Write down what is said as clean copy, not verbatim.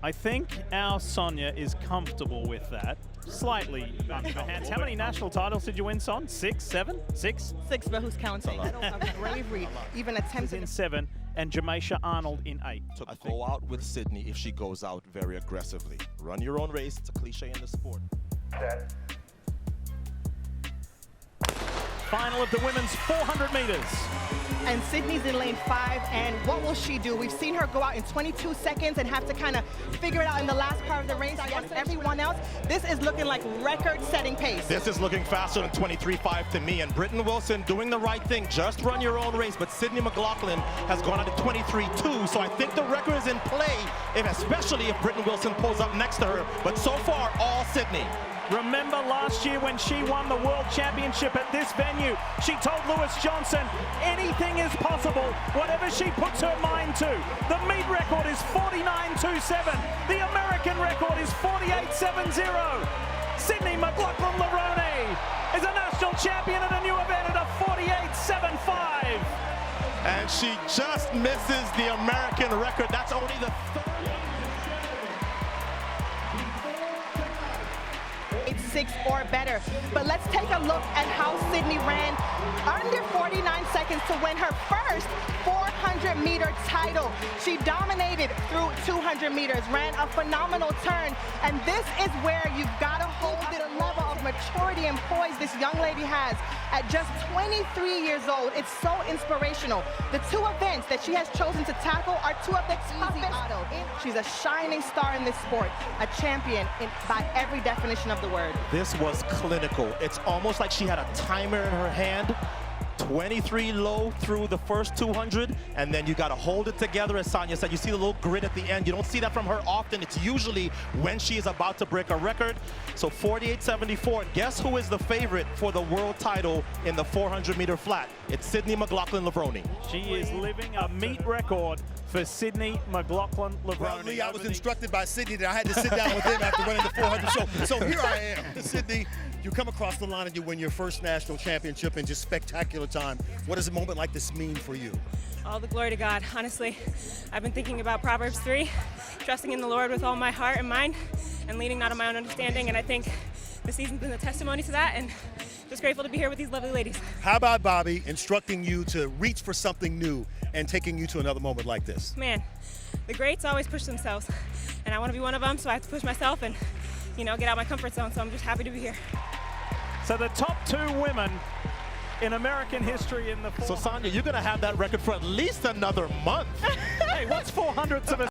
I think our Sonia is comfortable with that. Slightly under the hands. How many national titles did you win, Son? 6, 7, 6? 6, but who's counting? Bravery, even attempting in 7, and Jamaisha Arnold in 8. To go out with Sydney if she goes out very aggressively. Run your own race. It's a cliche in the sport. Final of the women's 400 meters. And Sydney's in lane 5, and what will she do? We've seen her go out in 22 seconds and have to kind of figure it out in the last part of the race against everyone else. This is looking like record-setting pace. This is looking faster than 23.5 to me, and Britton Wilson doing the right thing. Just run your own race, but Sydney McLaughlin has gone out at 23.2, so I think the record is in play, and especially if Britton Wilson pulls up next to her, but so far, all Sydney. Remember last year when she won the World Championship at this venue, she told Lewis Johnson, anything is possible, whatever she puts her mind to. The meet record is 49.27. The American record is 48.70. Sydney McLaughlin-Levrone is a national champion at a new event at a 48.75. And she just misses the American record. That's only the third. 6 or better. But let's take a look at how Sydney ran under 49 seconds to win her first 400-meter title. She dominated through 200 meters, ran a phenomenal turn, and this is where you've got to hold the level of maturity and poise this young lady has at just 23 years old. It's so inspirational. The 2 events that she has chosen to tackle are 2 of the toughest. She's a shining star in this sport, a champion by every definition of the word. This was clinical. It's almost like she had a timer in her hand. 23 low through the first 200, and then you got to hold it together. As Sonia said, you see the little grit at the end. You don't see that from her often. It's usually when she is about to break a record. So 48.74. Guess who is the favorite for the world title in the 400-meter flat? It's Sydney McLaughlin-Levrone. She is living a meet record for Sydney McLaughlin-Levrone. Well, Lee, I was instructed by Sydney that I had to sit down with him after running the 400. So here I am. Sydney, you come across the line and you win your first national championship in just spectacular time. What does a moment like this mean for you? All the glory to God. Honestly, I've been thinking about Proverbs 3, trusting in the Lord with all my heart and mind, and leaning not on my own understanding. And I think the season's been a testimony to that, and just grateful to be here with these lovely ladies. How about Bobby instructing you to reach for something new and taking you to another moment like this? Man, the greats always push themselves, and I want to be one of them, so I have to push myself and, you know, get out of my comfort zone. So I'm just happy to be here. So the top 2 women in American history in the 400. So Sonia, you're going to have that record for at least another month. Hey, what's 400ths of a